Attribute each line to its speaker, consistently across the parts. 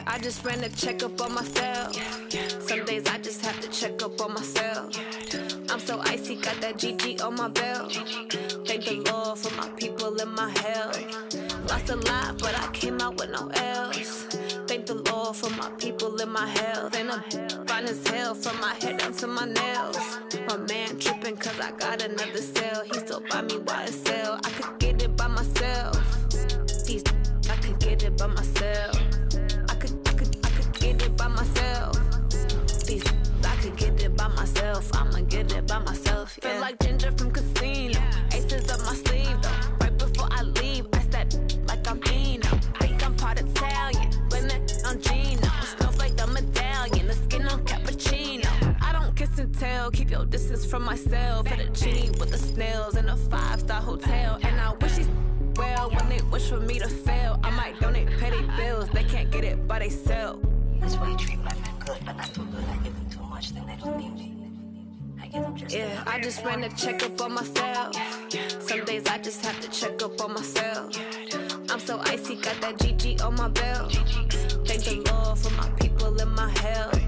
Speaker 1: Yeah, I just ran a checkup on myself. Some days I just have to check up on myself. I'm so icy, got that GG on my belt. Thank the Lord for my people in my health. Lost a lot, but I came out with no L's. Thank the Lord for my people in my health. And I'm fine as hell from my head down to my nails. My man tripping cause I got another cell. He still buy me YSL. I could get it by myself. These I could get it by myself. I could get it by myself. These I could get it by myself. I'ma get it by myself. Yeah. Feel like Ginger from Casino. Aces up my sleeve though. Right before I leave, I step like I'm Eno. Think I'm part Italian. Blame it on Gino. Snowflake the medallion. The skin on cappuccino. I don't kiss and tell. Keep your distance from myself. Fettuccine with the snails in a 5-star hotel. And I wish these well when they wish for me to fail. I might donate petty bills. They can't get it by they self.
Speaker 2: That's why you treat my men good, but not too good. I give them too much, then they don't need me. I give them just
Speaker 1: yeah, I just ran a checkup on myself. Some days I just have to check up on myself. I'm so icy, got that GG on my belt. Thank the Lord for my people in my health.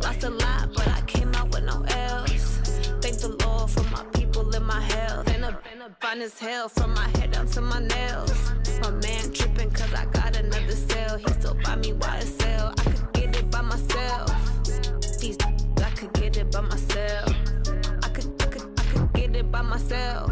Speaker 1: Lost a lot, but I came out with no L's. Thank the Lord for my people in my health. And I'm fine as hell from my head down to my nails. My man tripping cause I got another cell. He still buy me YSL. I could get it by myself. These I could get it by myself. I could get it by myself.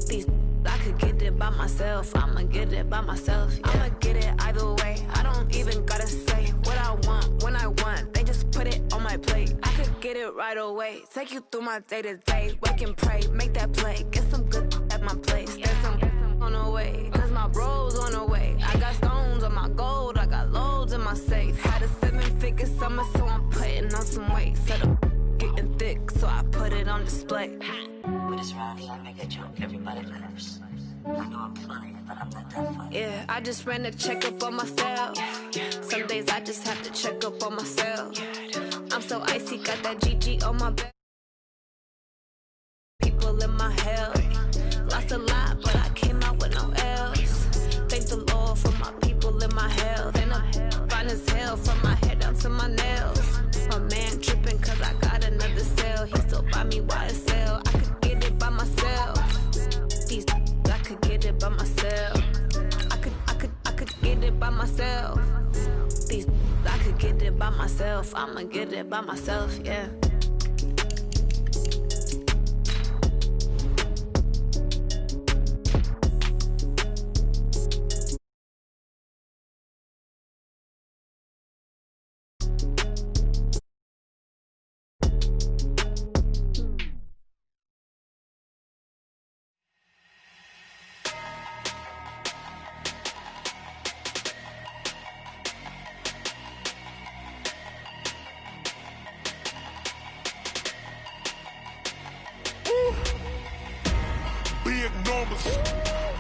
Speaker 1: These I could get it by myself. I'ma get it by myself. Yeah. I'ma get it either way. I don't even gotta say what I want when I want. They just put it on my plate. I could get it right away. Take you through my day to day. Wake and pray, make that play. Get some good at my place. There's some on the way, cause my bro's on the way. I got stones on my gold. I got loads in my safe. Had a 7-figure summer, so I'm putting on some weight. Set up getting thick, so I put it on display.
Speaker 2: With this round here, I make a joke, everybody laughs. I know I'm funny, but I'm not that funny.
Speaker 1: Yeah, I just ran a checkup on myself. Some days I just have to check up on myself. I'm so icy, got that GG on my belt. People in my health. Lost a lot, but I came out with no L's. Thank the Lord for my people in my health. And I'm fine as hell from my head down to my nails. My man tripping cause I got another cell. He still buy me YSL. I could get it by myself. These I could get it by myself. I could get it by myself. These I could get it by myself. I'ma get it by myself, yeah.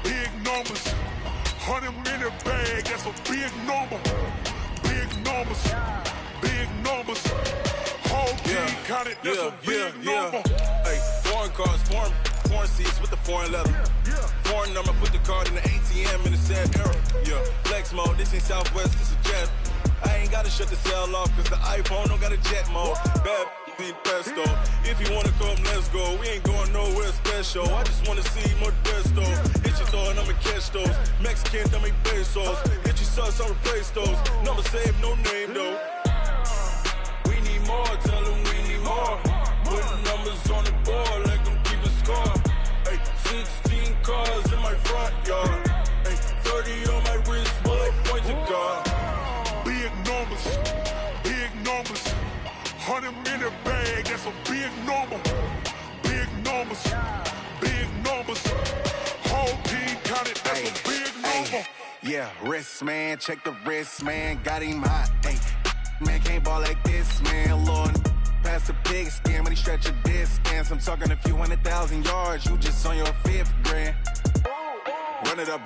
Speaker 3: Big numbers, 100 in a bag, that's a big number. Big numbers, whole team counted, that's a big number.
Speaker 4: Hey, foreign cars, foreign seats with the foreign leather. Foreign number, put the card in the ATM in the sad era. Yeah, flex mode, this ain't Southwest, this a jet. I ain't gotta shut the cell off, cause the iPhone don't got a jet mode. Bad be pesto. If you wanna come, let's go. We ain't going nowhere special. I just wanna see Modesto. Hit your thought, I'ma catch those. Mexican, dummy pesos. Hit your sus, I'll replace those. Number saved, no name though. We need more, tell them we need more. Putting numbers on the board, like them keep a score. Hey, 16 cars in my front yard. Hey, 30 on my wrist, bullet points of God.
Speaker 3: Big numbers, 100 in a bag, that's a big number. Big numbers, whole team counted, that's a big number.
Speaker 5: Yeah, wrist man, check the wrist man, got him hot. Hey, man can't ball like this, man. Lord, past the big skin, when he stretch a distance. I'm talking a few 100,000 yards, you just on your 5th grand. Run it up,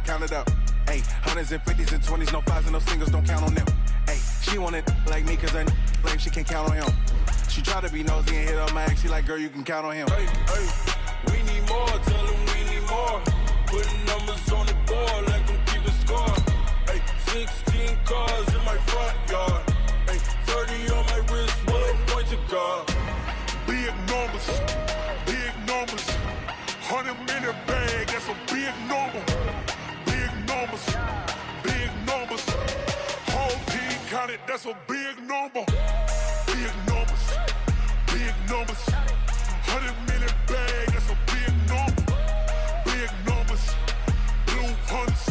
Speaker 5: count it up. Hey, hundreds and 50s and 20s, no 5s and no singles, don't count on them. Hey, she want it like me, cause her lame, she can't count on him. She try to be nosy and hit up my ex, she like, girl, you can count on him.
Speaker 4: Hey, we need more, tell them we need more. Putting numbers on the board, like them keep a score. Hey, 16
Speaker 3: 100 in the bag, that's a big number. Big numbers, big numbers. Whole team counted, that's a big number. Big numbers, big numbers. 100 in the bag, that's a big number. Big numbers, blue hunts.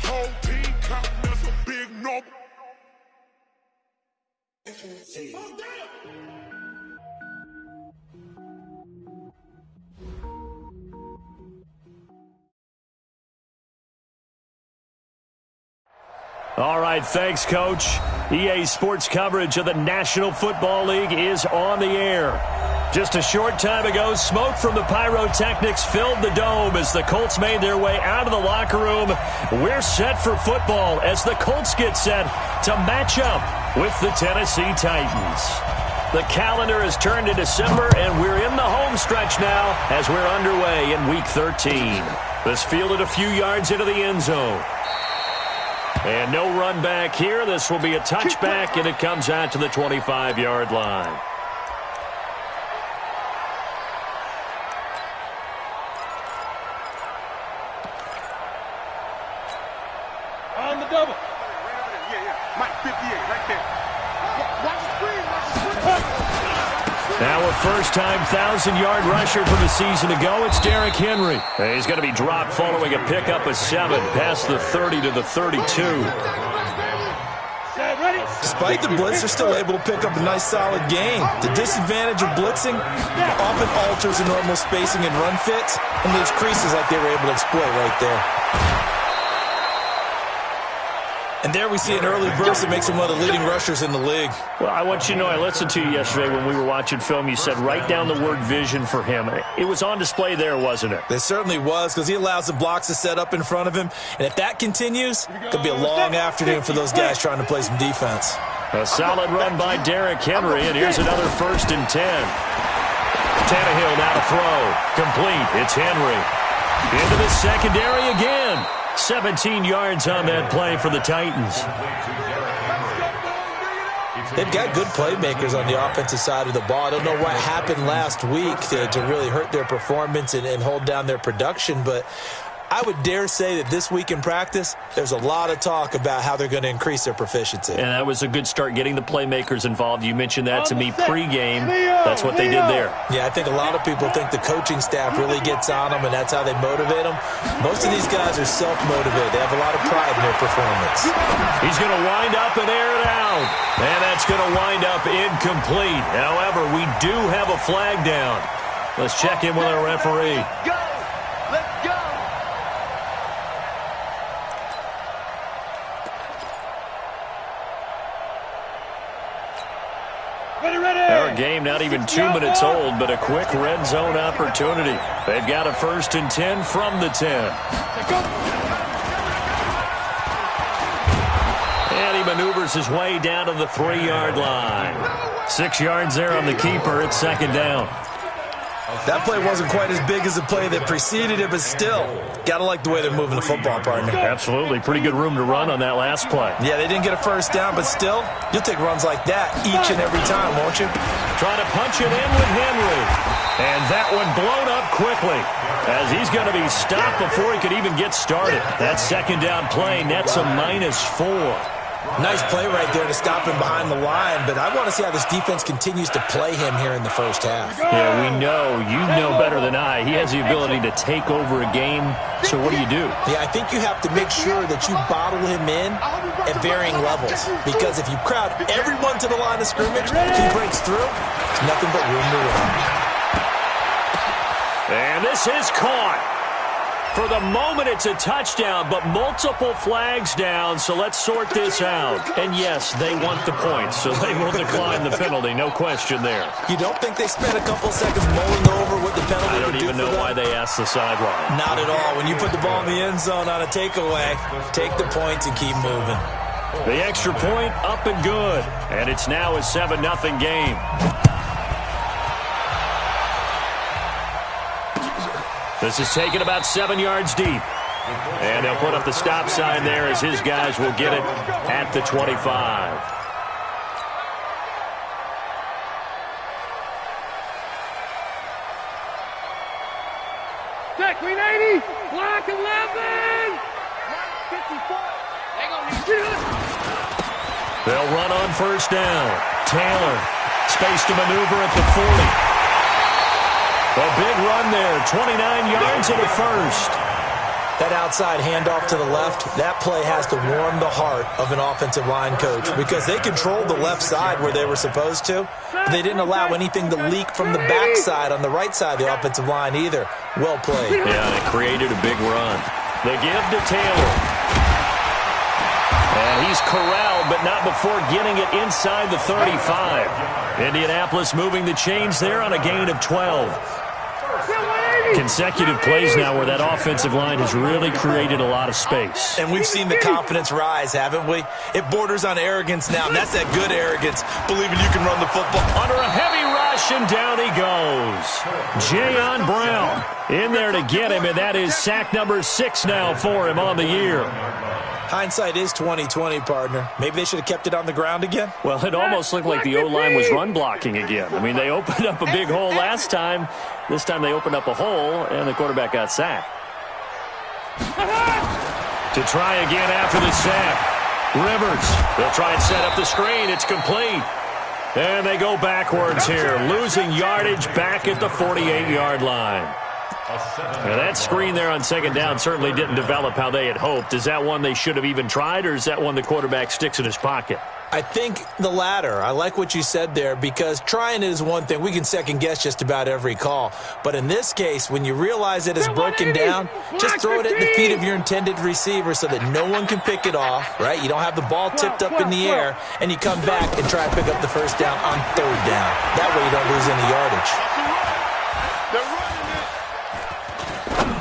Speaker 3: Whole team counting, that's a big number.
Speaker 6: All right, thanks, Coach. EA Sports coverage of the National Football League is on the air. Just a short time ago, smoke from the pyrotechnics filled the dome as the Colts made their way out of the locker room. We're set for football as the Colts get set to match up with the Tennessee Titans. The calendar has turned to December, and we're in the home stretch now as we're underway in Week 13. This fielded a few yards into the end zone. And no run back here. This will be a touchback, and it comes out to the 25-yard line.
Speaker 7: On the double. Yeah. Mike 58 right there. Watch the screen.
Speaker 6: Now a first-time 1,000-yard rusher for the season to go. It's Derrick Henry. He's going to be dropped following a pickup of 7 past the 30 to the 32.
Speaker 8: Despite the blitz, they're still able to pick up a nice, solid gain. The disadvantage of blitzing often alters the normal spacing and run fits and leaves creases like they were able to exploit right there. And there we see an early burst that makes him one of the leading rushers in the league.
Speaker 6: Well, I want you to know, I listened to you yesterday when we were watching film. You said write down the word vision for him. It was on display there, wasn't it?
Speaker 8: It certainly was, because he allows the blocks to set up in front of him. And if that continues, it could be a long afternoon for those guys trying to play some defense.
Speaker 6: A solid run by Derrick Henry, and here's another 1st and 10. Tannehill now to throw. Complete. It's Henry. Into the secondary again. 17 yards on that play for the Titans.
Speaker 8: They've got good playmakers on the offensive side of the ball. I don't know what happened last week to really hurt their performance and hold down their production, but I would dare say that this week in practice, there's a lot of talk about how they're going to increase their proficiency.
Speaker 6: And that was a good start, getting the playmakers involved. You mentioned that to me pregame. That's what they did there.
Speaker 8: Yeah, I think a lot of people think the coaching staff really gets on them, and that's how they motivate them. Most of these guys are self-motivated. They have a lot of pride in their performance.
Speaker 6: He's going to wind up and air it out. And that's going to wind up incomplete. However, we do have a flag down. Let's check in with our referee.
Speaker 7: Go! Let's go!
Speaker 6: Our game not even 2 minutes old, but a quick red zone opportunity. They've got a 1st and 10 from the 10. And he maneuvers his way down to the 3-yard line. 6 yards there on the keeper. It's 2nd down.
Speaker 8: That play wasn't quite as big as the play that preceded it, but still, got to like the way they're moving the football, partner.
Speaker 6: Absolutely. Pretty good room to run on that last play.
Speaker 8: Yeah, they didn't get a 1st down, but still, you'll take runs like that each and every time, won't you?
Speaker 6: Trying to punch it in with Henry. And that one blown up quickly as he's going to be stopped before he could even get started. That 2nd down play nets a -4.
Speaker 8: Nice play right there to stop him behind the line, but I want to see how this defense continues to play him here in the 1st half.
Speaker 6: Yeah, we know. You know better than I. He has the ability to take over a game, so what do?
Speaker 8: Yeah, I think you have to make sure that you bottle him in at varying levels, because if you crowd everyone to the line of scrimmage, if he breaks through, it's nothing but room to run.
Speaker 6: And this is caught. For the moment, it's a touchdown, but multiple flags down, so let's sort this out. And yes, they want the points, so they will decline the penalty, no question there.
Speaker 8: You don't think they spent a couple seconds mulling over what the penalty
Speaker 6: I don't even know why they asked the sideline.
Speaker 8: Not at all. When you put the ball in the end zone on a takeaway, take the points and keep moving.
Speaker 6: The extra point up and good, and it's now a 7-0 game. This is taken about 7 yards deep. And they'll put up the stop sign there as his guys will get it at the 25.
Speaker 7: Right, Queen 80. Block 11. 54. They gonna need
Speaker 6: They'll run on first down. Taylor, space to maneuver at the 40. A big run there, 29 yards and a first.
Speaker 8: That outside handoff to the left, that play has to warm the heart of an offensive line coach because they controlled the left side where they were supposed to, but they didn't allow anything to leak from the backside on the right side of the offensive line either. Well played.
Speaker 6: Yeah, it created a big run. The give to Taylor. And he's corralled, but not before getting it inside the 35. Indianapolis moving the chains there on a gain of 12. Consecutive plays now where that offensive line has really created a lot of space.
Speaker 8: And we've seen the confidence rise, haven't we? It borders on arrogance now, and that's that good arrogance, believing you can run the football.
Speaker 6: Under a heavy rush, and down he goes. Jayon Brown in there to get him, and that is sack number 6 now for him on the year.
Speaker 8: Hindsight is 20/20, partner. Maybe they should have kept it on the ground again.
Speaker 6: Well, it almost looked like the O-line was run blocking again. I mean, they opened up a big hole last time. This time they opened up a hole, and the quarterback got sacked. To try again after the sack. Rivers, they'll try and set up the screen. It's complete. And they go backwards here, losing yardage back at the 48-yard line. Now, that screen there on second down certainly didn't develop how they had hoped. Is that one they should have even tried, or is that one the quarterback sticks in his pocket?
Speaker 8: I think the latter. I like what you said there because trying it is one thing. We can second-guess just about every call. But in this case, when you realize it is broken down, just throw it at the feet of your intended receiver so that no one can pick it off, right? You don't have the ball tipped up in the air, and you come back and try to pick up the first down on third down. That way you don't lose any yardage.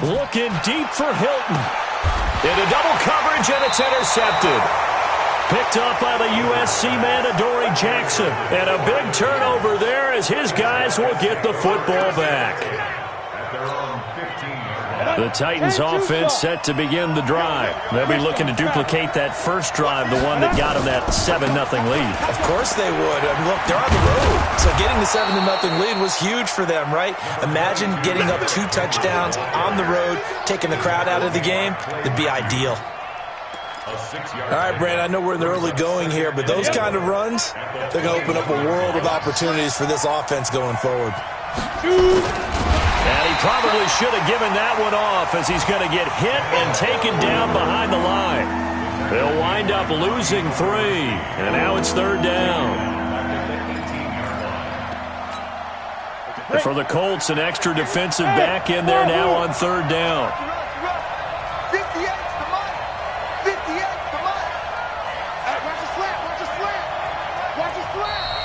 Speaker 6: Looking deep for Hilton. Into double coverage, and it's intercepted. Picked up by the USC man, Adoree Jackson. And a big turnover there as his guys will get the football back. The Titans offense set to begin the drive. They'll be looking to duplicate that first drive, the one that got them that 7-0 lead.
Speaker 8: Of course they would. I mean, look, they're on the road. So getting the 7-0 lead was huge for them, right? Imagine getting up 2 touchdowns on the road, taking the crowd out of the game. It'd be ideal. All right, Brandon, I know we're in the early going here, but those kind of runs, they're going to open up a world of opportunities for this offense going forward.
Speaker 6: And he probably should have given that one off as he's going to get hit and taken down behind the line. They'll wind up losing 3, and now it's third down. And for the Colts, an extra defensive back in there now on third down.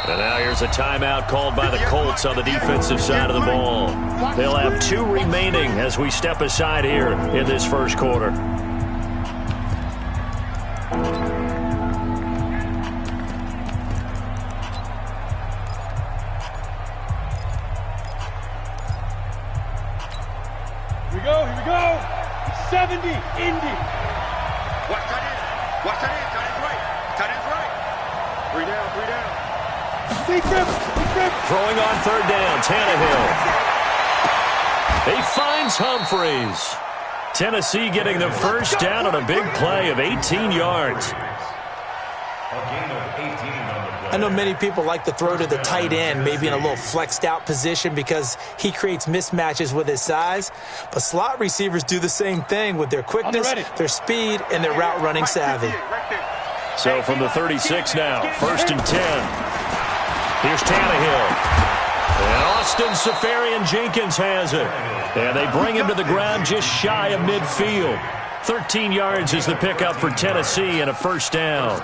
Speaker 6: And now here's a timeout called by the Colts on the defensive side of the ball. They'll have 2 remaining as we step aside here in this first quarter.
Speaker 7: Here we go. 70, Indy. Watch that in. Tight end's right. 3 down.
Speaker 6: Throwing on third down, Tannehill. He finds Humphreys. Tennessee getting the first down on a big play of 18 yards.
Speaker 8: I know many people like to throw to the tight end, maybe in a little flexed out position because he creates mismatches with his size. But slot receivers do the same thing with their quickness, their speed, and their route running savvy.
Speaker 6: So from the 36 now, 1st and 10. Here's Tannehill. And Austin Seferian-Jenkins has it. And they bring him to the ground just shy of midfield. 13 yards is the pickup for Tennessee and a first down.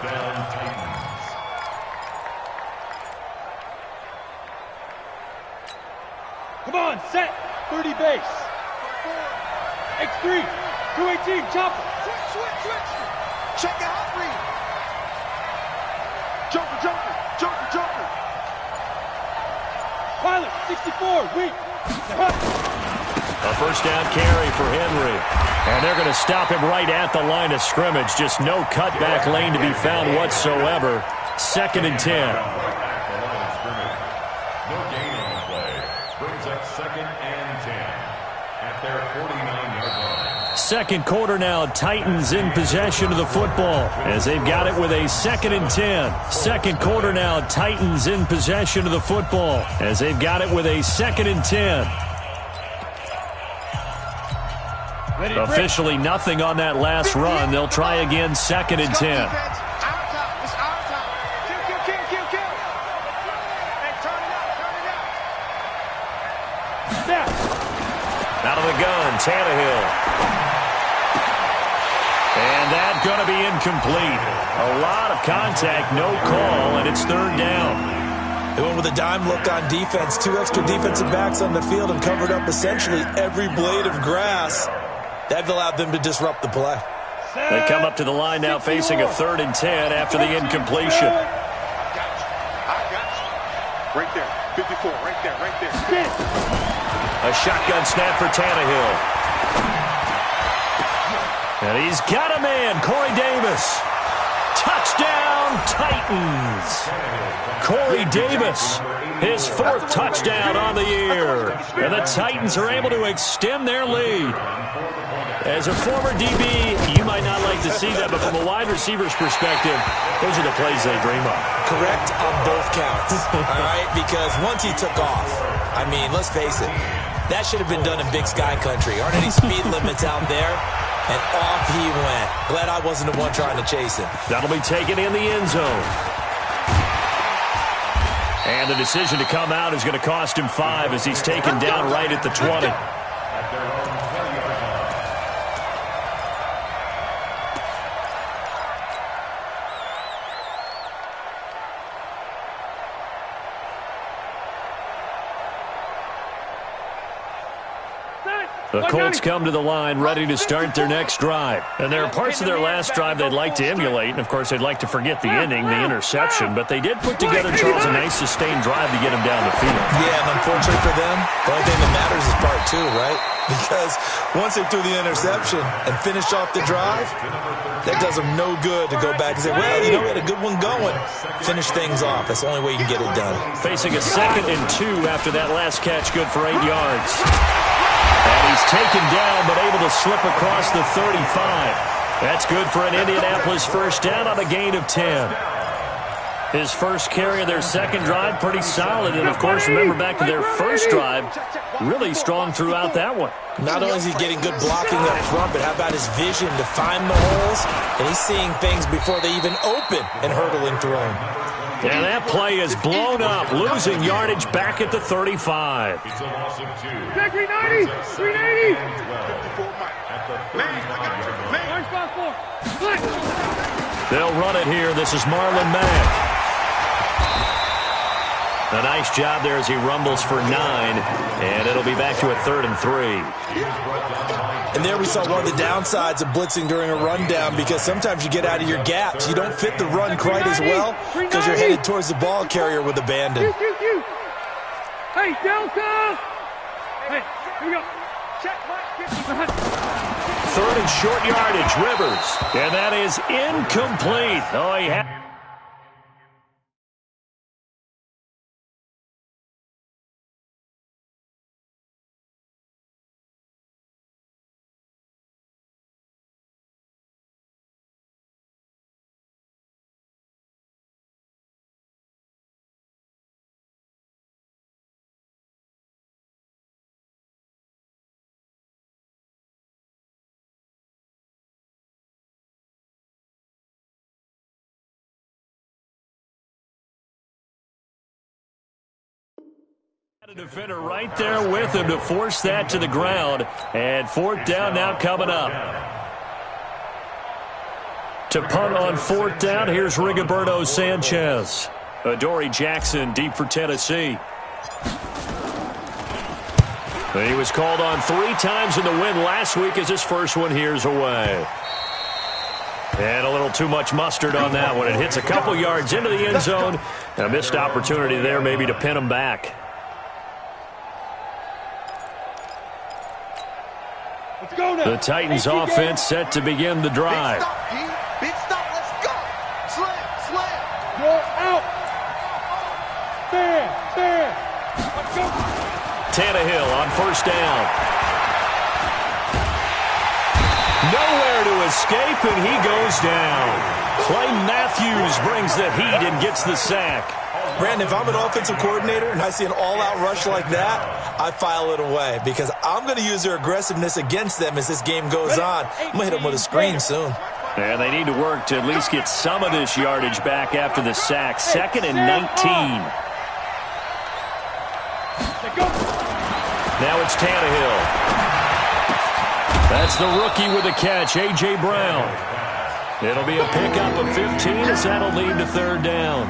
Speaker 7: Come on, set. 30 base. X3. 218. Chopper. Switch. Check the hot read. Joker. Pilot, 64, weak.
Speaker 6: A first down carry for Henry. And they're going to stop him right at the line of scrimmage. Just no cutback lane to be found whatsoever. 2nd and 10.
Speaker 9: No gain on the play. Brings up 2nd and 10 at their 49.
Speaker 6: second quarter now. Titans in possession of the football as they've got it with a 2nd and 10. Second quarter now. Titans in possession of the football as they've got it with a 2nd and 10. Officially nothing on that last run. They'll try again 2nd and 10. Out of the gun, Tannehill. And that's going to be incomplete. A lot of contact, no call, and it's 3rd down.
Speaker 8: They went with a dime look on defense. 2 extra defensive backs on the field and covered up essentially every blade of grass. That allowed them to disrupt the play.
Speaker 6: They come up to the line now facing a 3rd and 10 after the incompletion.
Speaker 7: Right there, 54, right there.
Speaker 6: A shotgun snap for Tannehill. And he's got a man, Corey Davis. Touchdown, Titans. Corey Davis, his 4th touchdown on the year. And the Titans are able to extend their lead. As a former DB, you might not like to see that, but from a wide receiver's perspective, those are the plays they dream of.
Speaker 8: Correct on both counts, all right? Because once he took off, I mean, let's face it, that should have been done in Big Sky Country. Aren't any speed limits out there? And off he went. Glad I wasn't the one trying to chase him.
Speaker 6: That'll be taken in the end zone. And the decision to come out is going to cost him 5 as he's taken down right at the 20. The Colts come to the line ready to start their next drive. And there are parts of their last drive they'd like to emulate. And, of course, they'd like to forget the ending, the interception. But they did put together, Charles, a nice sustained drive to get him down the field.
Speaker 8: Yeah, and unfortunately for them, the only thing that matters is part 2, right? Because once they threw the interception and finished off the drive, that does them no good to go back and say, well, you know, we had a good one going. Finish things off. That's the only way you can get it done.
Speaker 6: Facing a 2nd and 2 after that last catch, good for 8 yards. And he's taken down, but able to slip across the 35. That's good for an Indianapolis first down on a gain of 10. His first carry of their second drive, pretty solid. And, of course, remember back to their first drive, really strong throughout that one.
Speaker 8: Not only is he getting good blocking up front, but how about his vision to find the holes? And he's seeing things before they even open and hurtling through them.
Speaker 6: And that play is blown up, losing yardage back at the 35.
Speaker 7: 390, 380.
Speaker 6: They'll run it here. This is Marlon Mack. A nice job there as he rumbles for 9, and it'll be back to a 3rd and 3.
Speaker 8: And there we saw one of the downsides of blitzing during a rundown, because sometimes you get out of your gaps. You don't fit the run quite as well because you're headed towards the ball carrier with abandon.
Speaker 7: Hey, Delta! Hey, here we go. Check, Mike.
Speaker 6: 3rd and short yardage, Rivers. And that is incomplete. Oh, he had... A defender right there with him to force that to the ground. And 4th down now coming up. To punt on 4th down, here's Rigoberto Sanchez. Adoree Jackson deep for Tennessee. He was called on 3 times in the win last week as his first one here's away. And a little too much mustard on that one. It hits a couple yards into the end zone. A missed opportunity there maybe to pin him back. The Titans offense set to begin the drive.
Speaker 7: Big stop, let's go. Slam. You're out. There. Let's go.
Speaker 6: Tannehill on 1st down. escape, and he goes down. Clay Matthews brings the heat and gets the sack.
Speaker 8: Brandon, if I'm an offensive coordinator and I see an all-out rush like that, I file it away because I'm going to use their aggressiveness against them as this game goes on. I'm going to hit them with a screen soon.
Speaker 6: And they need to work to at least get some of this yardage back after the sack. 2nd and 19. Now it's Tannehill. That's the rookie with a catch, A.J. Brown. It'll be a pickup of 15 as that'll lead to 3rd down.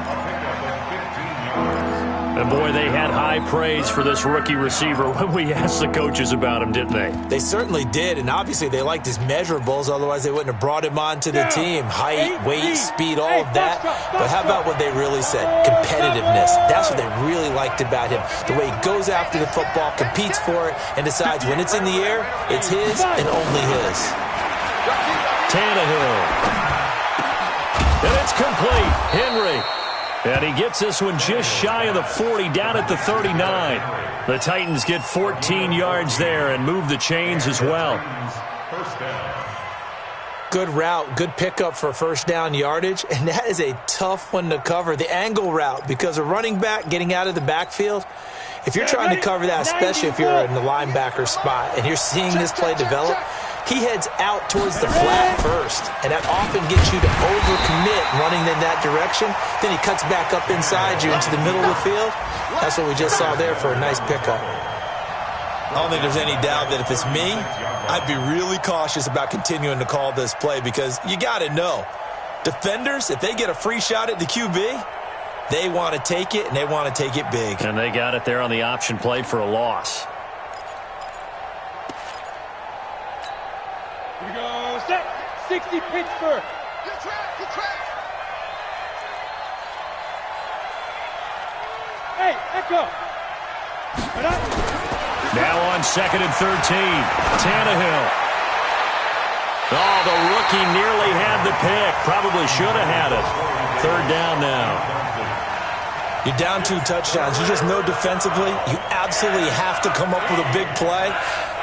Speaker 6: And, boy, they had high praise for this rookie receiver when we asked the coaches about him, didn't they?
Speaker 8: They certainly did, and obviously they liked his measurables. Otherwise, they wouldn't have brought him onto the team. Height, weight, speed, all of that. But how about what they really said? Competitiveness. That's what they really liked about him. The way he goes after the football, competes for it, and decides when it's in the air, it's his and only his.
Speaker 6: Tannehill. And it's complete. Henry. And he gets this one just shy of the 40, down at the 39. The Titans get 14 yards there and move the chains as well.
Speaker 8: Good route, good pickup for 1st down yardage, and that is a tough one to cover. The angle route, because a running back getting out of the backfield, if you're trying to cover that, especially if you're in the linebacker spot and you're seeing this play develop, he heads out towards the flat first, and that often gets you to overcommit running in that direction. Then he cuts back up inside you into the middle of the field. That's what we just saw there for a nice pickup. I don't think there's any doubt that if it's me, I'd be really cautious about continuing to call this play because you got to know, defenders, if they get a free shot at the QB, they want to take it, and they want to take it big.
Speaker 6: And they got it there on the option play for a loss.
Speaker 7: Here we go, set, 60 Pittsburgh.
Speaker 3: Good track.
Speaker 7: Hey, echo.
Speaker 6: Now on 2nd and 13. Tannehill. Oh, the rookie nearly had the pick. Probably should have had it. 3rd down now.
Speaker 8: You're down 2 touchdowns. You just know defensively you absolutely have to come up with a big play.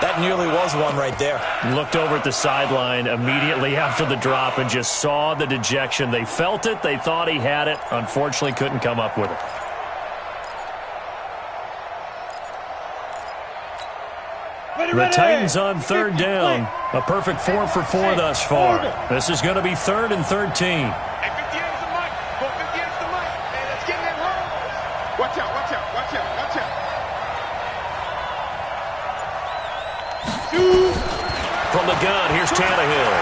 Speaker 8: That nearly was one right there.
Speaker 6: Looked over at the sideline immediately after the drop and just saw the dejection. They felt it. They thought he had it. Unfortunately, couldn't come up with it. The Titans on 3rd down. A perfect 4 for 4 thus far. This is going to be 3rd and 13.
Speaker 7: Hey, 50 is the mic. Go 50 is the mic. Hey, let's get that roll. Watch out.
Speaker 6: From the gun, here's Tannehill.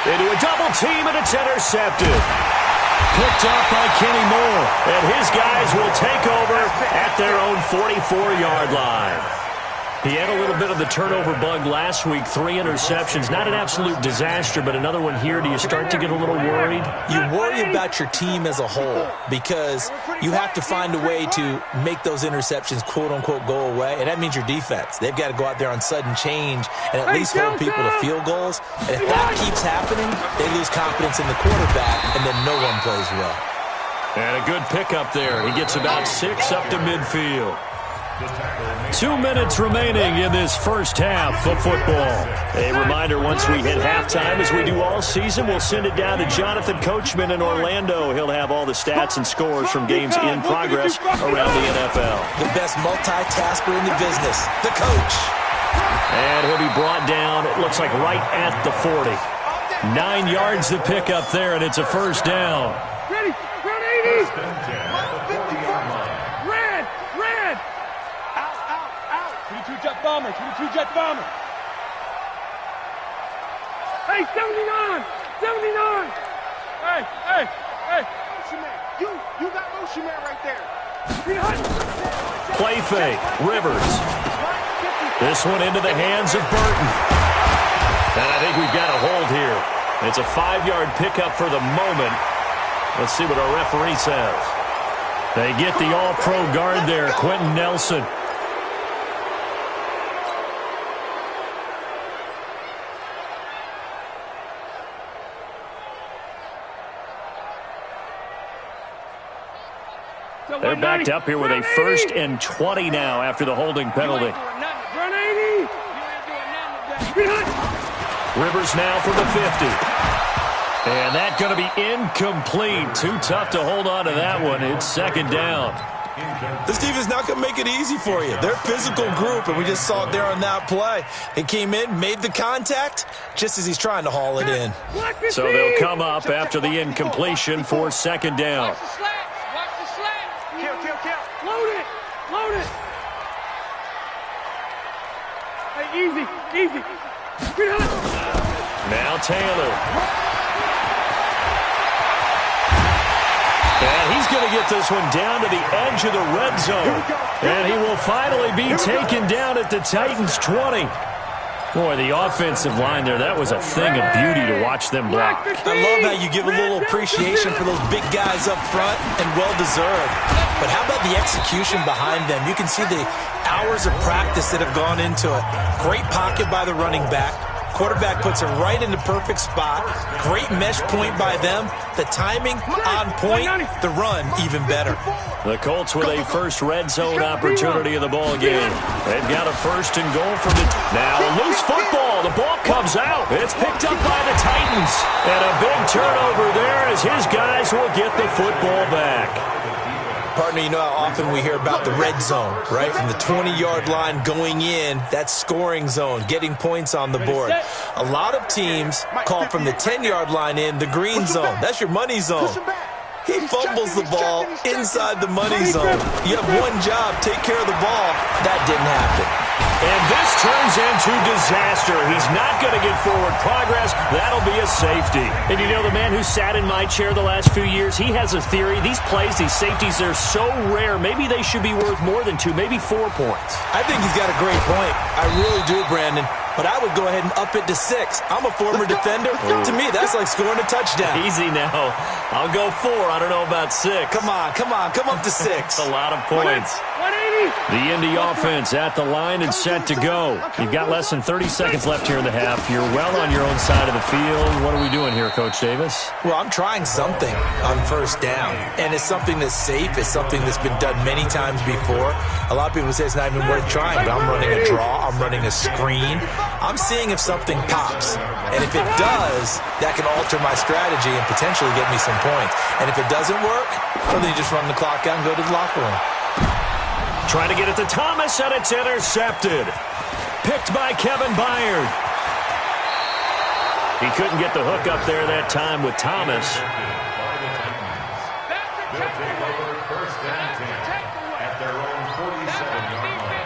Speaker 6: Into a double team, and it's intercepted. Picked up by Kenny Moore, and his guys will take over at their own 44-yard line. He had a little bit of the turnover bug last week, 3 interceptions. Not an absolute disaster, but another one here. Do you start to get a little worried?
Speaker 8: You worry about your team as a whole because you have to find a way to make those interceptions, quote-unquote, go away, and that means your defense. They've got to go out there on sudden change and at least hold people to field goals. And if that keeps happening, they lose confidence in the quarterback, and then no one plays well.
Speaker 6: And a good pickup there. He gets about 6 up to midfield. 2 minutes remaining in this first half of football. A reminder, once we hit halftime, as we do all season, we'll send it down to Jonathan Coachman in Orlando. He'll have all the stats and scores from games in progress around the NFL.
Speaker 8: The best multitasker in the business, the coach.
Speaker 6: And he'll be brought down, it looks like right at the 40. 9 yards to pick up there, and it's a 1st down.
Speaker 7: Ready, 80. Jet bomber. Hey, 79. Hey. Motion man. You got motion man right there.
Speaker 6: Play fake. Rivers. This one into the hands of Burton. And I think we've got a hold here. It's a 5-yard pickup for the moment. Let's see what our referee says. They get the all-pro guard there, Quentin Nelson. They're backed up here with a 1st and 20 now after the holding penalty. Rivers now from the 50. And that's going to be incomplete. Too tough to hold on to that one. It's second down.
Speaker 8: This defense is not going to make it easy for you. They're a physical group, and we just saw it there on that play. He came in, made the contact, just as he's trying to haul it in.
Speaker 6: So they'll come up after the incompletion for second down.
Speaker 7: Watch the slats. Watch the slats. Kill. Load it. Hey, easy.
Speaker 6: Now Taylor. And he's going to get this one down to the edge of the red zone. And he will finally be taken down at the Titans' 20. Boy, the offensive line there, that was a thing of beauty to watch them block.
Speaker 8: I love how you give a little appreciation for those big guys up front, and well-deserved. But how about the execution behind them? You can see the hours of practice that have gone into it. Great pocket by the running back. Quarterback puts it right in the perfect spot. Great mesh point by them. The timing on point. The run even better.
Speaker 6: The Colts with a first red zone opportunity of the ball game. They've got a first and goal from the... Now a loose football. The ball comes out. It's picked up by the Titans. And a big turnover there as his guys will get the football back.
Speaker 8: Partner, you know how often we hear about the red zone, right? From the 20-yard line going in, that scoring zone, getting points on the board. A lot of teams call from the 10-yard line in the green zone. That's your money zone. He fumbles the ball inside the money zone. You have one job, take care of the ball. That didn't happen.
Speaker 6: And this turns into disaster. He's not going to get forward progress. That'll be a safety. And you know, the man who sat in my chair the last few years, he has a theory. These plays, these safeties, they're so rare. Maybe they should be worth more than 2, maybe 4 points.
Speaker 8: I think he's got a great point. I really do, Brandon. But I would go ahead and up it to 6. I'm a former defender. To me, that's like scoring a touchdown.
Speaker 6: Easy now. I'll go 4. I don't know about 6.
Speaker 8: Come on. Come up to 6.
Speaker 6: A lot of points.
Speaker 7: 180.
Speaker 6: The Indy offense at the line and set to go. You've got less than 30 seconds left here in the half. You're well on your own side of the field. What are we doing here, Coach Davis?
Speaker 8: Well, I'm trying something on first down. And it's something that's safe. It's something that's been done many times before. A lot of people say it's not even worth trying, but I'm running a draw. I'm running a screen. I'm seeing if something pops. And if it does, that can alter my strategy and potentially get me some points. And if it doesn't work, well, then you just run the clock out and go to the locker room.
Speaker 6: Trying to get it to Thomas, and it's intercepted. Picked by Kevin Byard. He couldn't get the hook up there that time with Thomas.
Speaker 7: First down 10 at their own 47-yard line.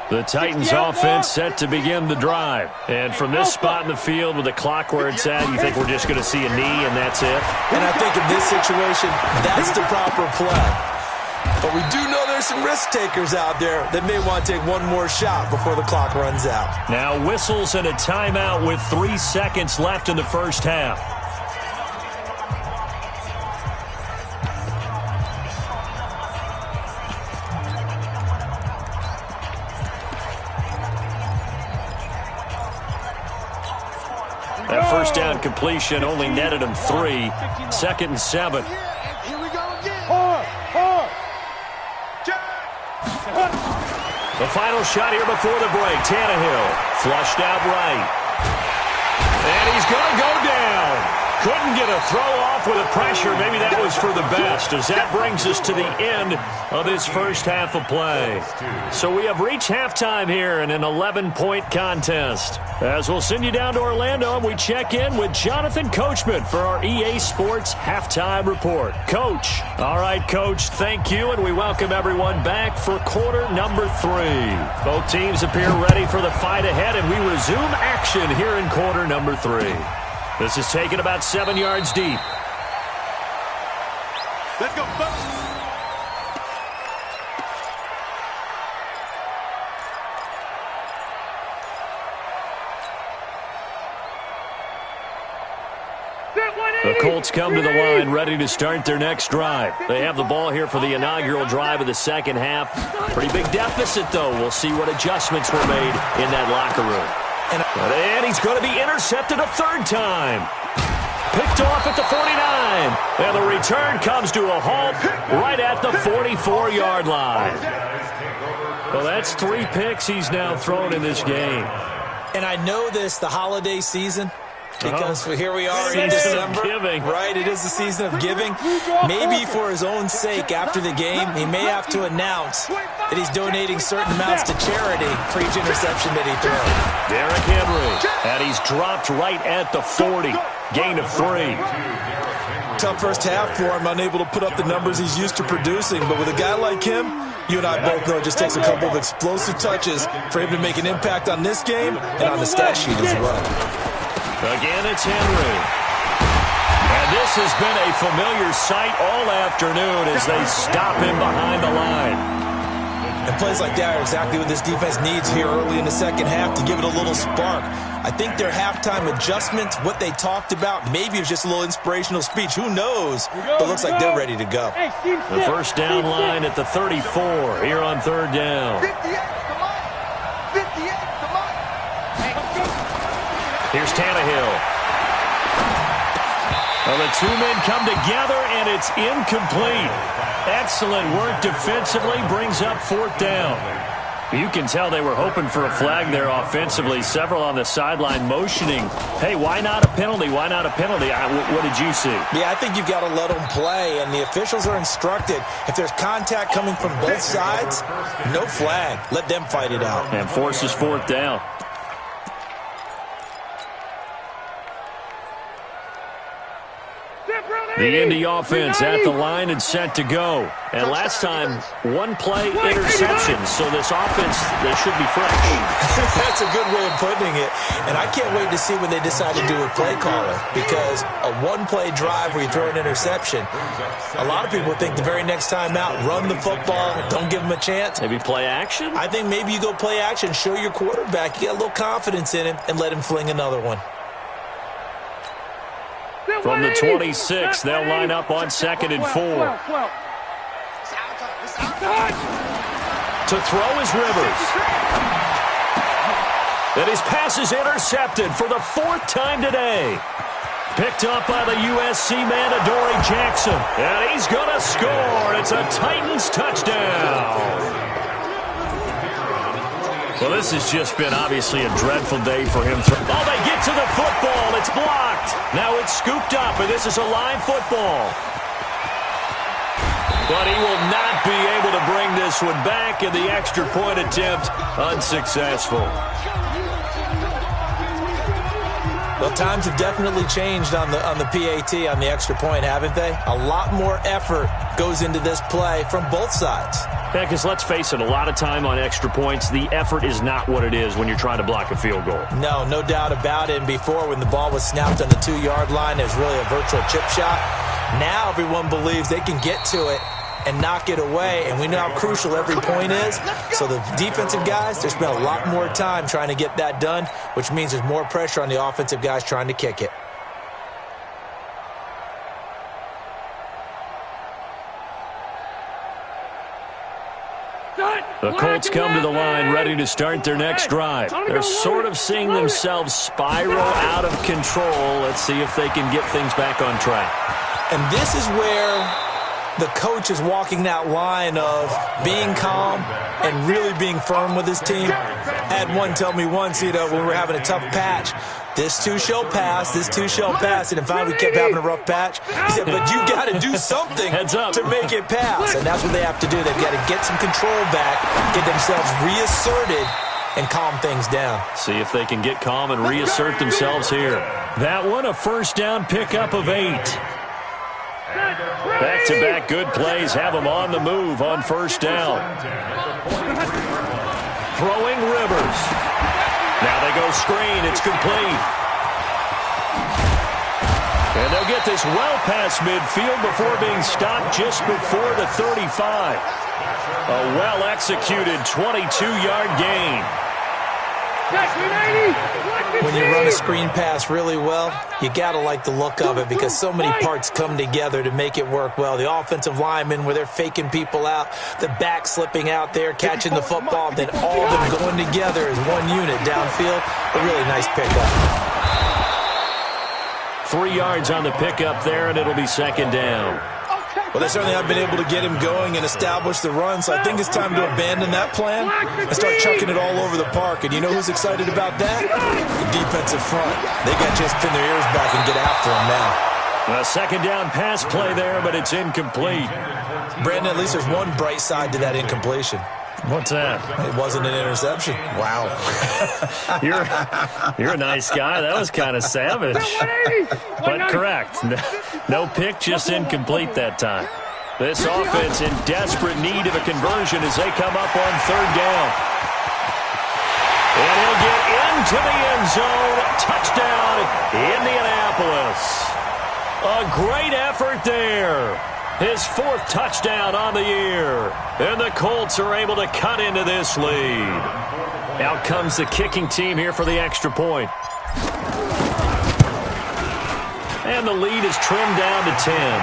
Speaker 6: The Titans offense set to begin the drive. And from this spot in the field with the clock where it's at, you think we're just going to see a knee and that's it?
Speaker 8: And I think in this situation, that's the proper play. But we do know there's some risk takers out there that may want to take one more shot before the clock runs out.
Speaker 6: Now whistles and a timeout with 3 seconds left in the first half. That first down completion only netted him 3. 2nd and 7.
Speaker 7: Here we go again.
Speaker 6: The final shot here before the break. Tannehill flushed out right. And he's going to go down. Couldn't get a throw off with the pressure. Maybe that was for the best, as that brings us to the end of this first half of play. So we have reached halftime here in an 11-point contest. As we'll send you down to Orlando, and we check in with Jonathan Coachman for our EA Sports Halftime Report. Coach. All right, Coach, thank you, and we welcome everyone back for quarter number 3. Both teams appear ready for the fight ahead, and we resume action here in quarter number 3. This is taken about 7 yards deep.
Speaker 7: Let's go, folks.
Speaker 6: The Colts come to the line ready to start their next drive. They have the ball here for the inaugural drive of the second half. Pretty big deficit, though. We'll see what adjustments were made in that locker room. And he's going to be intercepted a 3rd time. picked off at the 49. And the return comes to a halt right at the 44-yard line. Well, that's 3 picks he's now thrown in this game.
Speaker 8: And I know this, the holiday season, because here we are in December. Right, it is the season of giving. Maybe for his own sake, after the game, he may have to announce that he's donating certain amounts to charity for each interception that he throws.
Speaker 6: Derrick Henry, and he's dropped right at the 40. Gain of 3.
Speaker 8: Tough first half for him, unable to put up the numbers he's used to producing. But with a guy like him, you and I both know it just takes a couple of explosive touches for him to make an impact on this game and on the stat sheet as well.
Speaker 6: Again, it's Henry. And this has been a familiar sight all afternoon as they stop him behind the line.
Speaker 8: And plays like that are exactly what this defense needs here early in the second half to give it a little spark. I think their halftime adjustments, what they talked about, maybe it was just a little inspirational speech. Who knows? But it looks like they're ready to go.
Speaker 6: The first down line at the 34 here on third down. Here's Tannehill. Well, the 2 men come together, and it's incomplete. Excellent work defensively, brings up 4th down. You can tell they were hoping for a flag there offensively. Several on the sideline motioning, hey, why not a penalty? Why not a penalty? What did you see?
Speaker 8: Yeah, I think you've got to let them play, and the officials are instructed. If there's contact coming from both sides, no flag. Let them fight it out.
Speaker 6: And forces 4th down. The Indy offense at the line and set to go. And last time, 1-play interception. So this offense, they should be fresh.
Speaker 8: That's a good way of putting it. And I can't wait to see what they decide to do with play calling. Because a 1-play drive where you throw an interception, a lot of people think the very next time out, run the football, don't give them a chance.
Speaker 6: Maybe play action?
Speaker 8: I think maybe you go play action, show your quarterback, you got a little confidence in him, and let him fling another one.
Speaker 6: From the 26, they'll line up on 2nd and 4. To throw is Rivers. And his pass is intercepted for the 4th time today. Picked up by the USC man, Adoree Jackson. And he's going to score. It's a Titans touchdown. Well, this has just been obviously a dreadful day for him. Oh, they get to the football. It's blocked. Now it's scooped up, and this is a live football. But he will not be able to bring this one back, and the extra point attempt unsuccessful.
Speaker 8: Well, times have definitely changed on the PAT, on the extra point, haven't they? A lot more effort goes into this play from both sides.
Speaker 6: Yeah, because let's face it, a lot of time on extra points, the effort is not what it is when you're trying to block a field goal.
Speaker 8: No doubt about it. And before, when the ball was snapped on the 2-yard line, it was really a virtual chip shot. Now everyone believes they can get to it and knock it away, and we know how crucial every point is. So the defensive guys, they spent a lot more time trying to get that done, which means there's more pressure on the offensive guys trying to kick it.
Speaker 6: The Colts come to the line ready to start their next drive. They're sort of seeing themselves spiral out of control. Let's see if they can get things back on track.
Speaker 8: And this is where the coach is walking that line of being calm and really being firm with his team. I had one tell me once, when we were having a tough patch, this too shall pass, this too shall pass. And finally we kept having a rough patch. He said, but you got to do something to make it pass. And that's what they have to do. They've got to get some control back, get themselves reasserted, and calm things down.
Speaker 6: See if they can get calm and reassert themselves here. That one, a first down pickup of 8. Back-to-back good plays have them on the move on first down. Throwing Rivers. Now they go screen. It's complete. And they'll get this well past midfield before being stopped just before the 35. A well-executed 22-yard gain.
Speaker 8: When you run a screen pass really well, you got to like the look of it because so many parts come together to make it work well. The offensive linemen, where they're faking people out, the back slipping out there, catching the football, then all of them going together as one unit downfield. A really nice pickup.
Speaker 6: 3 yards on the pickup there, and it'll be second down.
Speaker 8: Well, they certainly have been able to get him going and establish the run, so I think it's time to abandon that plan and start chucking it all over the park. And you know who's excited about that? The defensive front. They got just pin their ears back and get after him now.
Speaker 6: A second down pass play there, but it's incomplete.
Speaker 8: Brandon, at least there's one bright side to that incompletion.
Speaker 6: What's that?
Speaker 8: It wasn't an interception. Wow.
Speaker 6: You're a nice guy. That was kind of savage. But correct. No pick, just incomplete that time. This offense in desperate need of a conversion as they come up on third down. And he'll get into the end zone. Touchdown, Indianapolis. A great effort there. His 4th touchdown on the year. And the Colts are able to cut into this lead. Out comes the kicking team here for the extra point. And the lead is trimmed down to 10.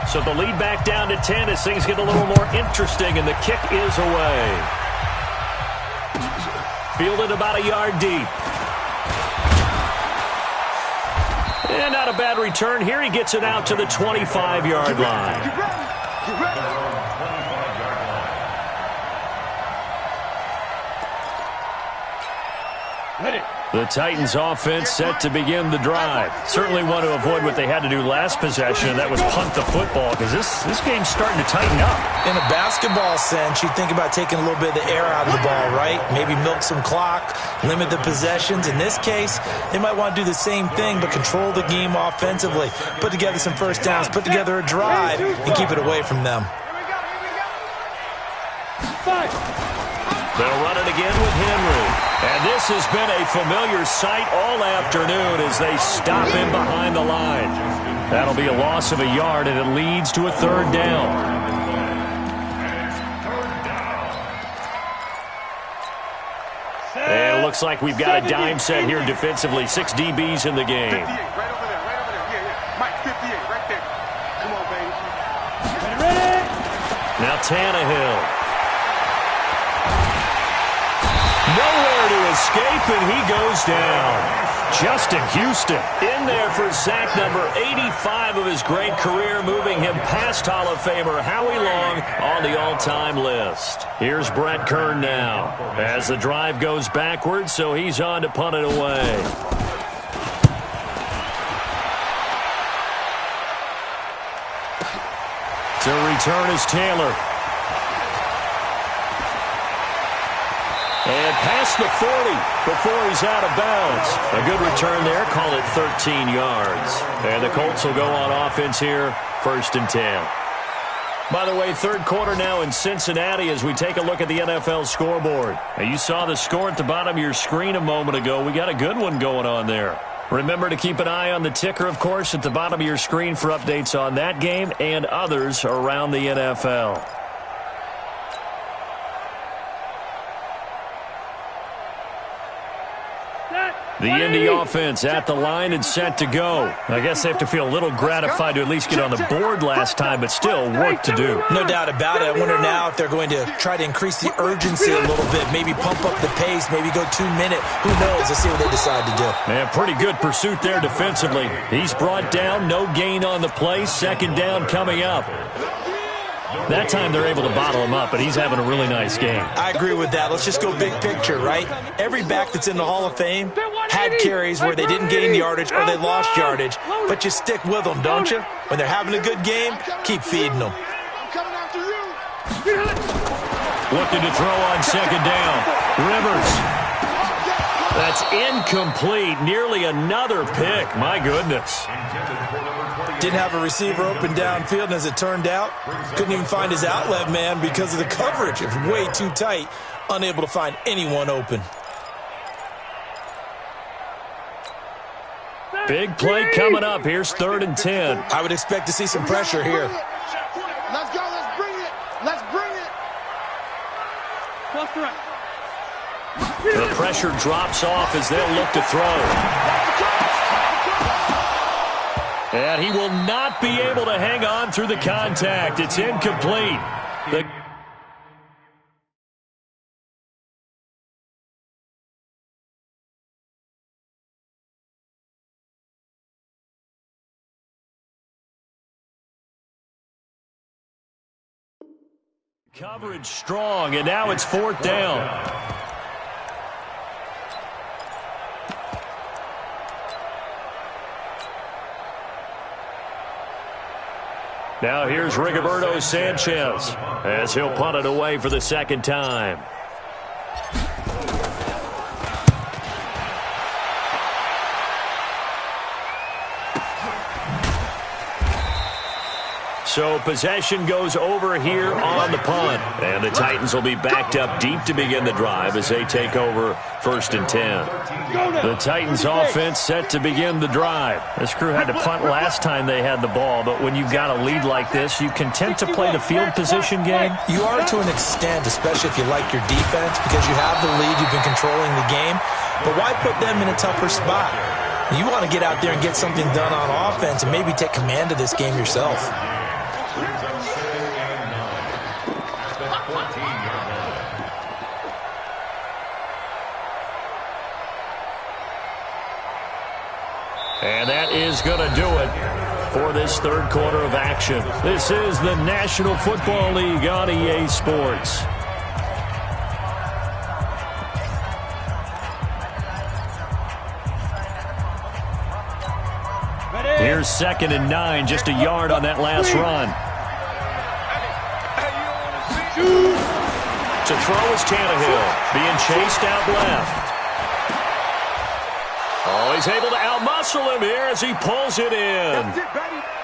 Speaker 6: So the lead back down to 10 as things get a little more interesting, and the kick is away. Fielded about a yard deep. And not a bad return here. He gets it out to the 25-yard line. The Titans offense set to begin the drive. Certainly want to avoid what they had to do last possession, and that was punt the football, because this game's starting to tighten up.
Speaker 8: In a basketball sense, you think about taking a little bit of the air out of the ball, right? Maybe milk some clock, limit the possessions. In this case, they might want to do the same thing, but control the game offensively. Put together some first downs, put together a drive, and keep it away from them.
Speaker 6: They'll run it again with Henry. And this has been a familiar sight all afternoon as they stop him behind the line. That'll be a loss of a yard, and it leads to a third down. And it looks like we've got a dime set here defensively. 6 DBs in the game.
Speaker 7: 58, right over there, right over there. Yeah. Mike, 58, right there. Come on, baby. Ready?
Speaker 6: Now Tannehill. Nowhere to escape, and he goes down. Justin Houston in there for sack number 85 of his great career, moving him past Hall of Famer Howie Long on the all-time list. Here's Brett Kern now as the drive goes backwards, so he's on to punt it away. To return is Taylor. And past the 40 before he's out of bounds. A good return there. Call it 13 yards. And the Colts will go on offense here, 1st and 10. By the way, third quarter now in Cincinnati as we take a look at the NFL scoreboard. Now, you saw the score at the bottom of your screen a moment ago. We got a good one going on there. Remember to keep an eye on the ticker, of course, at the bottom of your screen for updates on that game and others around the NFL. The Indy offense at the line and set to go. I guess they have to feel a little gratified to at least get on the board last time, but still work to do.
Speaker 8: No doubt about it. I wonder now if they're going to try to increase the urgency a little bit, maybe pump up the pace, maybe go 2-minute. Who knows? Let's see what they decide to do.
Speaker 6: Man, pretty good pursuit there defensively. He's brought down, no gain on the play, second down coming up. That time they're able to bottle him up, but he's having a really nice game.
Speaker 8: I agree with that. Let's just go big picture, right? Every back that's in the Hall of Fame had carries where they didn't gain yardage or they lost yardage, but you stick with them, don't you? When they're having a good game, keep feeding them.
Speaker 6: Looking to throw on second down. Rivers. That's incomplete. Nearly another pick. My goodness.
Speaker 8: Didn't have a receiver open downfield, and as it turned out, couldn't even find his outlet man because of the coverage. It was way too tight, unable to find anyone open.
Speaker 6: Big play coming up. Here's 3rd and 10.
Speaker 8: I would expect to see some pressure here.
Speaker 7: Let's go. Let's bring it. Let's bring it. Left, right.
Speaker 6: The pressure drops off as they'll look to throw. And he will not be able to hang on through the contact. It's incomplete. Coverage strong, and now it's 4th down. Now here's Rigoberto Sanchez as he'll punt it away for the 2nd time. So possession goes over here on the punt. And the Titans will be backed up deep to begin the drive as they take over 1st and 10. The Titans offense set to begin the drive. This crew had to punt last time they had the ball, but when you've got a lead like this, you content to play the field position game?
Speaker 8: You are to an extent, especially if you like your defense, because you have the lead, you've been controlling the game. But why put them in a tougher spot? You want to get out there and get something done on offense and maybe take command of this game yourself.
Speaker 6: And that is going to do it for this 3rd quarter of action. This is the National Football League on EA Sports. Here's 2nd and 9, just a yard on that last run. To throw is Tannehill, being chased out left. Oh, he's able to outmuscle him here as he pulls it in.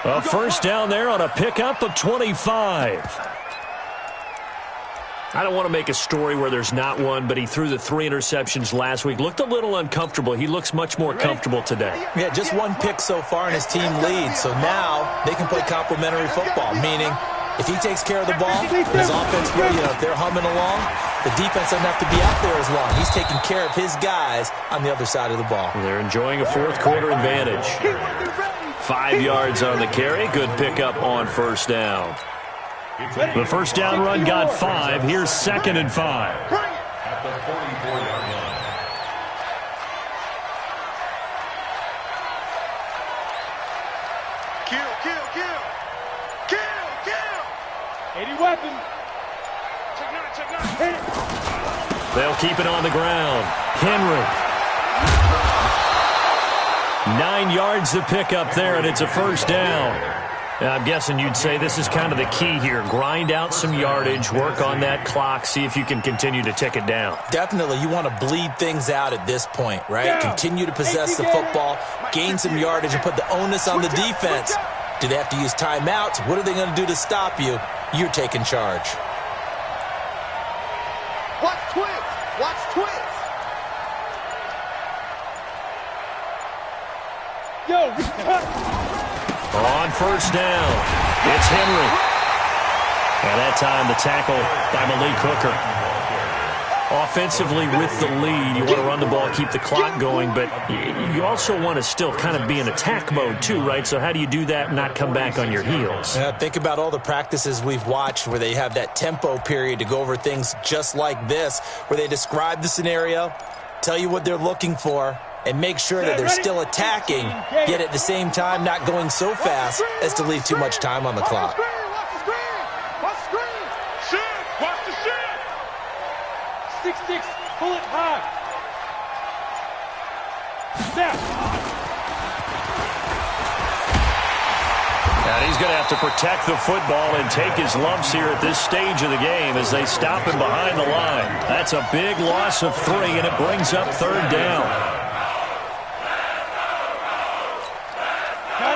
Speaker 6: A 1st down there on a pickup of 25. I don't want to make a story where there's not one, but he threw the 3 interceptions last week. Looked a little uncomfortable. He looks much more comfortable today.
Speaker 8: Yeah, just 1 pick so far and his team leads. So now they can play complementary football, meaning if he takes care of the ball, his offense, if they're humming along, the defense doesn't have to be out there as long. He's taking care of his guys on the other side of the ball.
Speaker 6: They're enjoying a 4th quarter advantage. 5 yards on the carry. Good pickup on 1st down. The 1st down run got 5. Here's 2nd and 5.
Speaker 7: At the 44-yard line. Kill. 80 weapon. Check 9.
Speaker 6: They'll keep it on the ground. Henry. 9 yards to pick up there, and it's a 1st down. I'm guessing you'd say this is kind of the key here. Grind out some yardage, work on that clock, see if you can continue to tick it down.
Speaker 8: Definitely. You want to bleed things out at this point, right? Continue to possess the football, gain some yardage, and put the onus on the defense. Do they have to use timeouts? What are they going to do to stop you? You're taking charge.
Speaker 7: Watch twins.
Speaker 6: On 1st down, it's Henry. And that time the tackle by Malik Hooker. Offensively with the lead, you want to run the ball, keep the clock going, but you also want to still kind of be in attack mode too, right? So how do you do that and not come back on your heels?
Speaker 8: Yeah, think about all the practices we've watched where they have that tempo period to go over things just like this, where they describe the scenario, tell you what they're looking for, and make sure that they're still attacking, yet at the same time not going so fast as to leave too much time on the clock.
Speaker 7: Watch the screen. Watch the shit. 6-6, pull it high. Snap.
Speaker 6: And he's going to have to protect the football and take his lumps here at this stage of the game as they stop him behind the line. That's a big loss of 3, and it brings up 3rd down.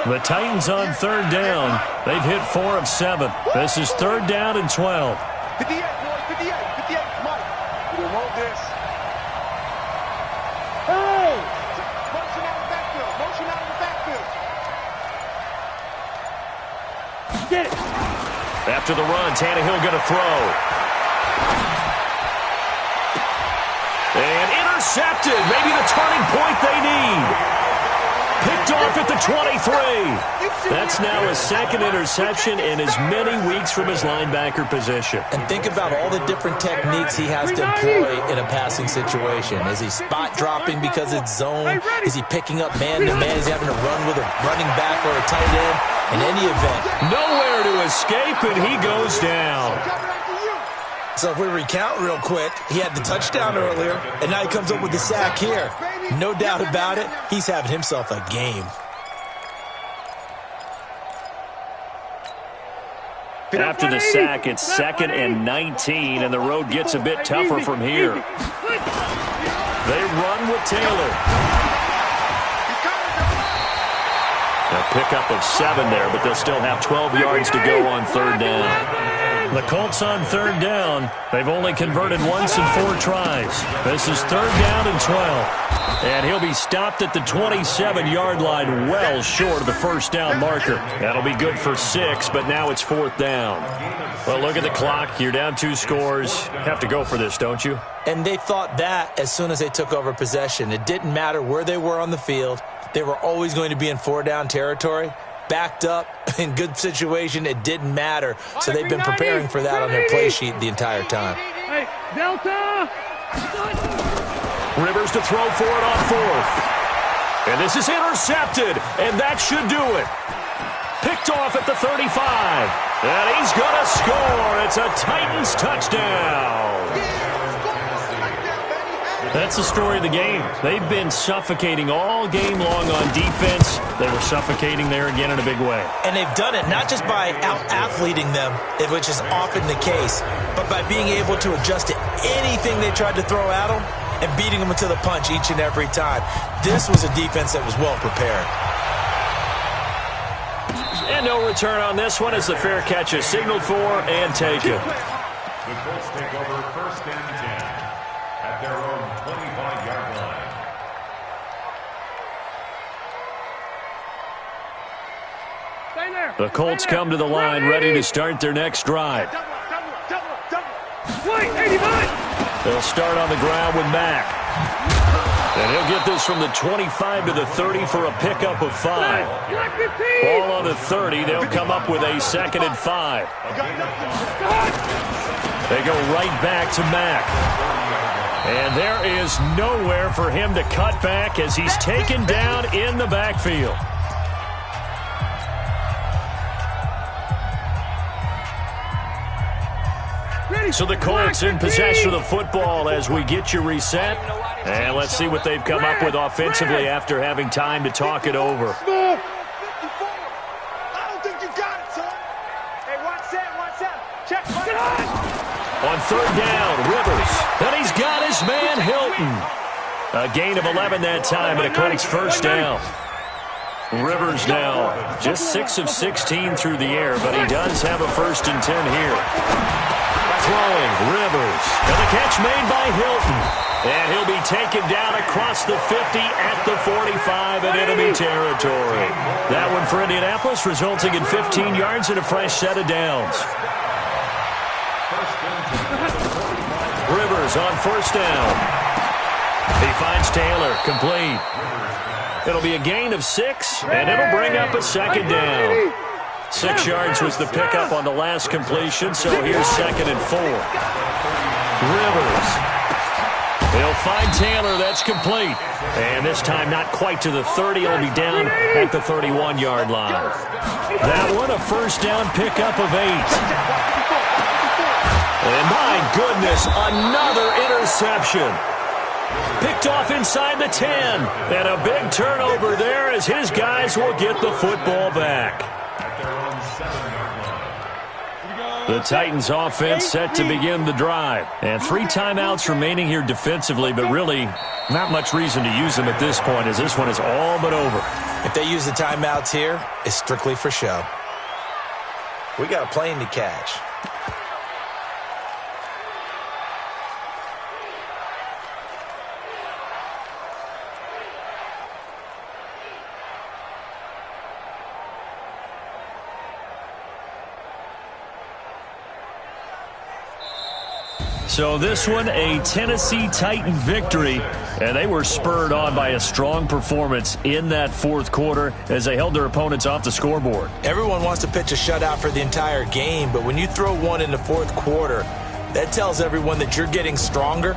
Speaker 6: The Titans on 3rd down. They've hit 4 of 7. This is 3rd down and 12.
Speaker 7: 58, boy, 58, Mike. We don't want this. Hey! Motion out of the backfield. Get it.
Speaker 6: After the run, Tannehill going to throw. And intercepted. Maybe the turning point they need. Picked off at the 23. That's now his 2nd interception in as many weeks from his linebacker position.
Speaker 8: And think about all the different techniques he has to employ in a passing situation. Is he spot dropping because it's zone? Is he picking up man-to-man? Is he having to run with a running back or a tight end? In any event,
Speaker 6: nowhere to escape, and he goes down.
Speaker 8: So if we recount real quick, he had the touchdown earlier, and now he comes up with the sack here. No doubt about it, he's having himself a game.
Speaker 6: After the sack, it's 2nd and 19, and the road gets a bit tougher from here. They run with Taylor. A pickup of 7 there, but they'll still have 12 yards to go on 3rd down. The Colts on 3rd down. They've only converted once in 4 tries. This is 3rd down and 12. And he'll be stopped at the 27-yard line, well short of the 1st down marker. That'll be good for 6, but now it's 4th down. Well, look at the clock. You're down 2 scores. Have to go for this, don't you?
Speaker 8: And they thought that as soon as they took over possession. It didn't matter where they were on the field. They were always going to be in 4-down territory. Backed up, in good situation, it didn't matter. So they've been preparing for that on their play sheet the entire time.
Speaker 7: Hey, Delta!
Speaker 6: Rivers to throw for it on 4th. And this is intercepted, and that should do it. Picked off at the 35. And he's going to score. It's a Titans touchdown. That's the story of the game. They've been suffocating all game long on defense. They were suffocating there again in a big way.
Speaker 8: And they've done it not just by out-athleting them, which is often the case, but by being able to adjust to anything they tried to throw at them and beating them to the punch each and every time. This was a defense that was well prepared.
Speaker 6: And no return on this one as the fair catch is signaled for and taken.
Speaker 9: The Colts take over 1st and 10 at their own 25-yard line.
Speaker 7: Stay there.
Speaker 6: The Colts come to the line ready to start their next drive.
Speaker 7: Wait, 89!
Speaker 6: They'll start on the ground with Mack. And he'll get this from the 25 to the 30 for a pickup of 5. Ball on the 30. They'll come up with a 2nd and 5. They go right back to Mack. And there is nowhere for him to cut back as he's taken down in the backfield. So the Colts in possession of the football as we get you reset. And let's see what they've come up with offensively after having time to talk it over.
Speaker 7: I don't think you got it, son. Hey, watch that. Check.
Speaker 6: On 3rd down, Rivers. And he's got his man Hilton. A gain of 11 that time, and a Colts 1st down. Rivers now just 6 of 16 through the air, but he does have a 1st and 10 here. Throwing, Rivers. And the catch made by Hilton. And he'll be taken down across the 50 at the 45 in enemy territory. That one for Indianapolis, resulting in 15 yards and a fresh set of downs. Rivers on 1st down. He finds Taylor, complete. It'll be a gain of 6, and it'll bring up a 2nd down. 6 yards was the pickup on the last completion, so here's 2nd and 4. Rivers. He'll find Taylor. That's complete. And this time not quite to the 30. He'll be down at the 31-yard line. That one a 1st down pickup of 8. And my goodness, another interception. Picked off inside the 10. And a big turnover there as his guys will get the football back. The Titans offense set to begin the drive. And 3 timeouts remaining here defensively, but really not much reason to use them at this point as this one is all but over.
Speaker 8: If they use the timeouts here, it's strictly for show. We got a plane to catch.
Speaker 6: So this one, a Tennessee Titan victory, and they were spurred on by a strong performance in that 4th quarter as they held their opponents off the scoreboard.
Speaker 8: Everyone wants to pitch a shutout for the entire game, but when you throw one in the 4th quarter, that tells everyone that you're getting stronger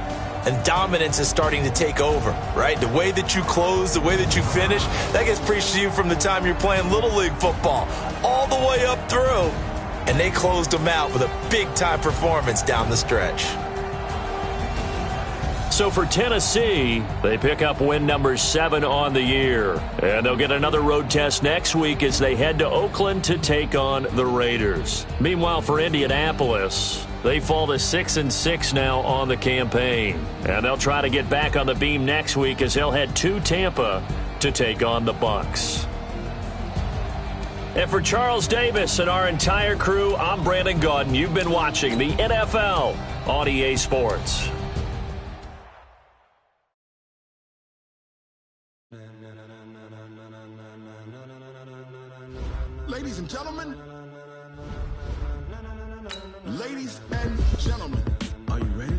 Speaker 8: and dominance is starting to take over, right? The way that you close, the way that you finish, that gets preached to you from the time you're playing Little League football all the way up through. and they closed them out with a big-time performance down the stretch.
Speaker 6: So for Tennessee, they pick up win number 7 on the year. And they'll get another road test next week as they head to Oakland to take on the Raiders. Meanwhile, for Indianapolis, they fall to 6-6 now on the campaign. And they'll try to get back on the beam next week as they'll head to Tampa to take on the Bucs. And for Charles Davis and our entire crew, I'm Brandon Gaudin. You've been watching the NFL on EA Sports.
Speaker 3: Ladies and gentlemen, are you ready?